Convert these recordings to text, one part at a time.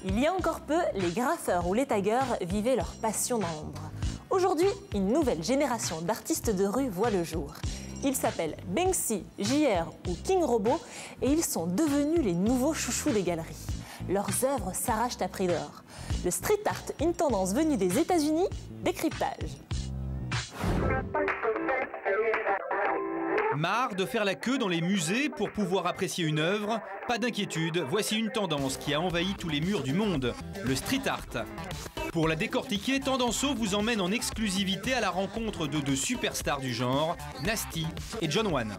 Il y a encore peu, les graffeurs ou les taggeurs vivaient leur passion dans l'ombre. Aujourd'hui, une nouvelle génération d'artistes de rue voit le jour. Ils s'appellent Banksy, JR ou King Robot et ils sont devenus les nouveaux chouchous des galeries. Leurs œuvres s'arrachent à prix d'or. Le street art, une tendance venue des États-Unis, décryptage. Marre de faire la queue dans les musées pour pouvoir apprécier une œuvre? Pas d'inquiétude, voici une tendance qui a envahi tous les murs du monde, le street art. Pour la décortiquer, Tendanceau vous emmène en exclusivité à la rencontre de deux superstars du genre, Nasty et John One.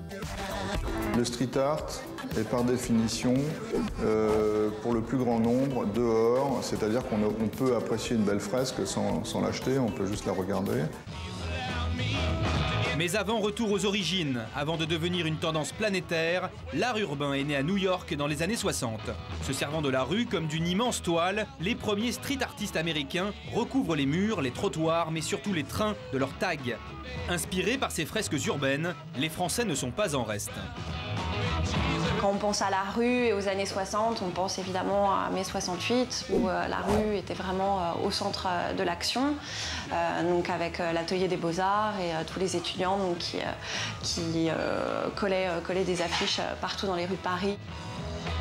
Le street art est par définition, pour le plus grand nombre, dehors, c'est-à-dire qu'on peut apprécier une belle fresque sans l'acheter, on peut juste la regarder. Mais avant, retour aux origines. Avant de devenir une tendance planétaire, l'art urbain est né à New York dans les années 60. Se servant de la rue comme d'une immense toile, les premiers street artistes américains recouvrent les murs, les trottoirs, mais surtout les trains de leurs tags. Inspirés par ces fresques urbaines, les Français ne sont pas en reste. Quand on pense à la rue et aux années 60, on pense évidemment à mai 68, où la rue était vraiment au centre de l'action, donc avec l'atelier des Beaux-Arts et tous les étudiants donc, qui collaient des affiches partout dans les rues de Paris.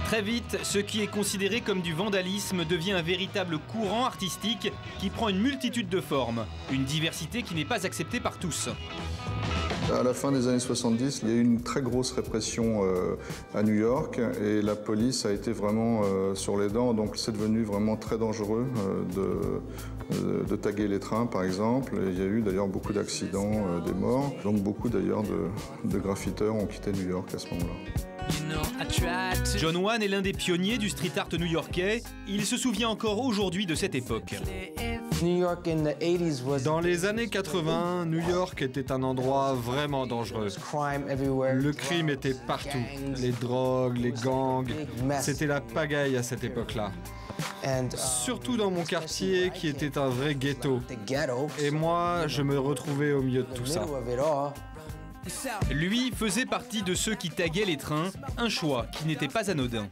Très vite, ce qui est considéré comme du vandalisme devient un véritable courant artistique qui prend une multitude de formes, une diversité qui n'est pas acceptée par tous. À la fin des années 70, il y a eu une très grosse répression à New York et la police a été vraiment sur les dents. Donc c'est devenu vraiment très dangereux de taguer les trains, par exemple. Et il y a eu d'ailleurs beaucoup d'accidents, des morts. Donc beaucoup d'ailleurs de graffiteurs ont quitté New York à ce moment-là. John One est l'un des pionniers du street art new-yorkais. Il se souvient encore aujourd'hui de cette époque. Dans les années 80, New York était un endroit vraiment dangereux. Le crime était partout. Les drogues, les gangs, c'était la pagaille à cette époque-là. Surtout dans mon quartier qui était un vrai ghetto. Et moi, je me retrouvais au milieu de tout ça. Lui faisait partie de ceux qui taguaient les trains, un choix qui n'était pas anodin.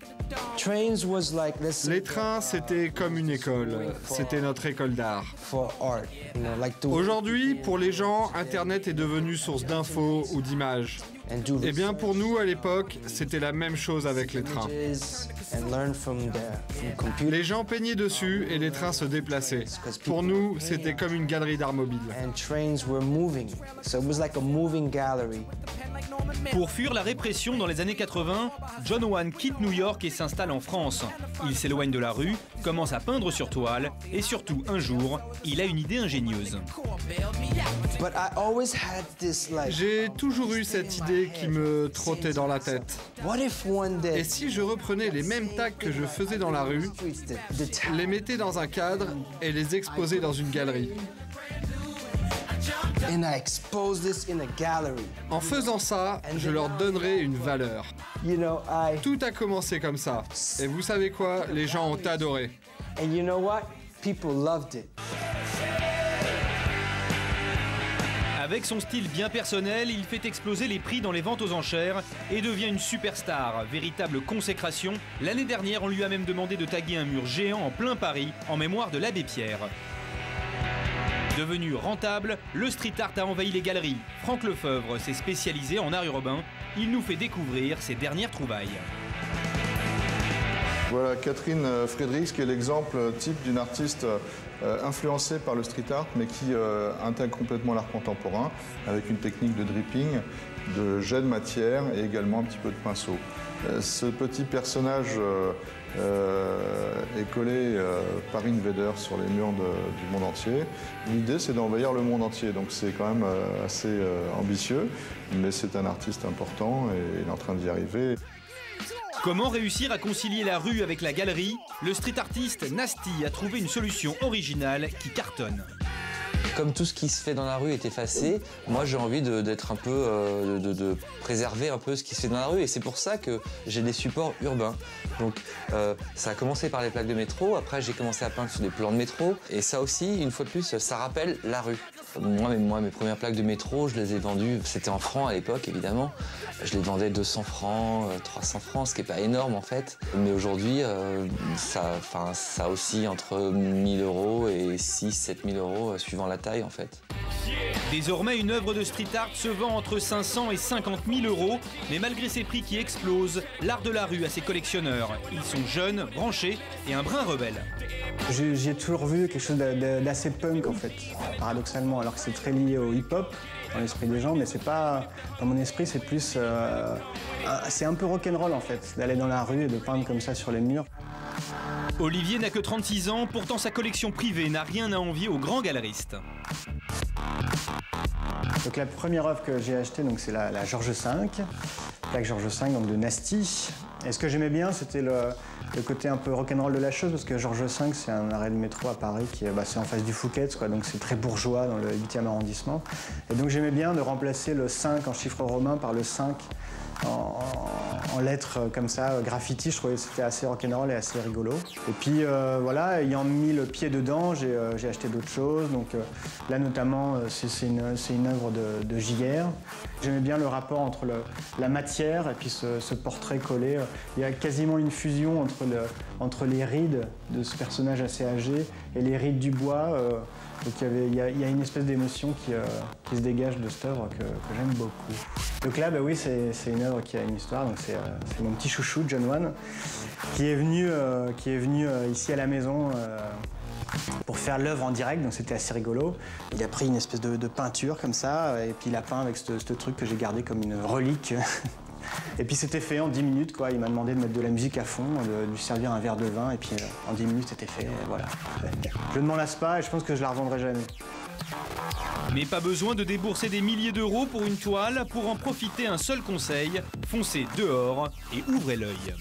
Les trains, c'était comme une école. C'était notre école d'art. Aujourd'hui, pour les gens, Internet est devenu source d'infos ou d'images. Eh bien, pour nous, à l'époque, c'était la même chose avec les trains. Les gens peignaient dessus et les trains se déplaçaient. Pour nous, c'était comme une galerie d'art mobile. Pour fuir la répression dans les années 80, John One quitte New York et s'installe en France. Il s'éloigne de la rue, commence à peindre sur toile et surtout, un jour, il a une idée ingénieuse. J'ai toujours eu cette idée qui me trottait dans la tête. Et si je reprenais les mêmes tags que je faisais dans la rue, les mettais dans un cadre et les exposais dans une galerie? En faisant ça, je leur donnerai une valeur. Tout a commencé comme ça. Et vous savez quoi? Les gens ont adoré. Avec son style bien personnel, il fait exploser les prix dans les ventes aux enchères et devient une superstar, véritable consécration. L'année dernière, on lui a même demandé de taguer un mur géant en plein Paris en mémoire de l'abbé Pierre. Devenu rentable, le street art a envahi les galeries. Franck Lefebvre s'est spécialisé en art urbain. Il nous fait découvrir ses dernières trouvailles. Voilà Catherine Friedrichs qui est l'exemple type d'une artiste influencée par le street art mais qui intègre complètement l'art contemporain avec une technique de dripping, de jet de matière et également un petit peu de pinceau. Ce petit personnage est collé par Invader sur les murs du monde entier. L'idée, c'est d'envahir le monde entier, donc c'est quand même assez ambitieux, mais c'est un artiste important et il est en train d'y arriver. Comment réussir à concilier la rue avec la galerie? Le street artiste Nasty a trouvé une solution originale qui cartonne. Comme tout ce qui se fait dans la rue est effacé, moi j'ai envie d'être un peu, de préserver un peu ce qui se fait dans la rue et c'est pour ça que j'ai des supports urbains. Donc ça a commencé par les plaques de métro, après j'ai commencé à peindre sur des plans de métro et ça aussi, une fois de plus, ça rappelle la rue. Moi, mes premières plaques de métro, je les ai vendues, c'était en francs à l'époque évidemment. Je les vendais 200 francs, 300 francs, ce qui n'est pas énorme en fait. Mais aujourd'hui, ça oscille entre 1000 € et 6 000 à 7 000 € suivant la taille en fait. Désormais, une œuvre de street art se vend entre 500 et 50 000 €, mais malgré ces prix qui explosent, l'art de la rue a ses collectionneurs. Ils sont jeunes, branchés et un brin rebelle. J'ai toujours vu quelque chose d'assez punk en fait, paradoxalement, alors que c'est très lié au hip-hop dans l'esprit des gens, mais c'est pas, dans mon esprit, c'est plus, c'est un peu rock'n'roll en fait, d'aller dans la rue et de peindre comme ça sur les murs. Olivier n'a que 36 ans, pourtant sa collection privée n'a rien à envier aux grands galeristes. Donc la première œuvre que j'ai achetée, c'est la Georges V, plaque Georges V donc de Nasty. Et ce que j'aimais bien, c'était le côté un peu rock'n'roll de la chose, parce que Georges V, c'est un arrêt de métro à Paris qui c'est en face du Fouquet's, quoi, donc c'est très bourgeois dans le 8e arrondissement. Et donc j'aimais bien de remplacer le 5 en chiffre romain par le 5 en lettres comme ça, graffiti. Je trouvais que c'était assez rock'n'roll et assez rigolo. Et puis voilà, ayant mis le pied dedans, j'ai acheté d'autres choses. Donc là notamment, c'est une œuvre de JR. J'aimais bien le rapport entre la matière et puis ce portrait collé. Il y a quasiment une fusion entre les rides de ce personnage assez âgé et les rides du bois. Donc il y a une espèce d'émotion qui se dégage de cette œuvre que j'aime beaucoup. Donc là, oui, c'est une œuvre qui a une histoire. Donc c'est mon petit chouchou, John One, qui est venu ici à la maison pour faire l'œuvre en direct. Donc c'était assez rigolo. Il a pris une espèce de peinture comme ça, et puis il a peint avec ce truc que j'ai gardé comme une relique. Et puis c'était fait en 10 minutes, quoi. Il m'a demandé de mettre de la musique à fond, de lui servir un verre de vin, et puis en 10 minutes c'était fait, et voilà. Je ne m'en lasse pas et je pense que je la revendrai jamais. Mais pas besoin de débourser des milliers d'euros pour une toile. Pour en profiter, un seul conseil, foncez dehors et ouvrez l'œil.